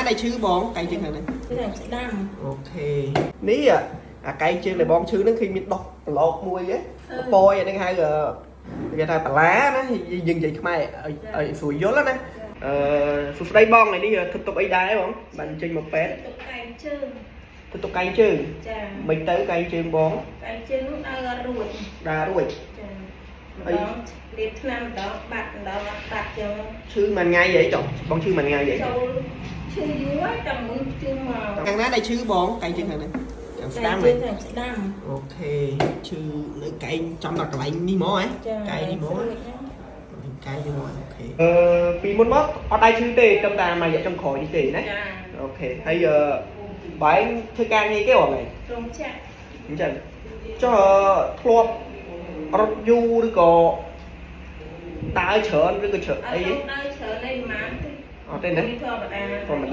ណាដែលឈឺបងកាយជើងខាងនេះ គឺខាងស្ដាំ អូខេនេះអាកាយជើងដែលបងឈឺហ្នឹងឃើញមានដោះប្លុកមួយហ៎ពយអានេះហៅគេថាបាឡាណាយើងនិយាយខ្មែរឲ្យស្រួលយល់ណាសួស្ដីបងថ្ងៃនេះធុបតុកអីដែរបងបានចេញមកពេទ្យ ទុកកែងជើង ធុបតុកកាយជើង ចា មិនទៅកាយជើងបង កែងជើងនោះដើររួច ដើររួច ចាម្ដងលាបថ្នាំម្ដងបាត់ម្ដងបាត់ចឹង ឈឺមួយថ្ងៃអីចុះបងឈឺមួយថ្ងៃអី ចូលឈឺយូរហើយតែមុនជឿមក ខាងណាដែលឈឺបងកាយជើងខាងនេះខាងស្ដាំ ជើ ហ៎ ងខាងស្ដាំ អូខេឈឺនៅកែងចំដល់កន្លែងនេះហ្មងហ៎ ចា កែងនេះហ្មងកាយនេះហ្មងអូខេពីមុនមកអត់ដែរឈឺទេត្រឹមតែមួយរយៈចុងក្រោយនេះទេណា ចា អូខេហើយបែងធ្វើការងារគេបងឯង រោងចក្រ អញ្ចឹងចុះធ្លាប់រត់យូរឬក៏ដើរច្រើនឬក៏ច្រើន អ អី ត់ទៅច្រើនទេប៉ុន្មានទេ អត់ទេណា ធម្មតា ធម្មតា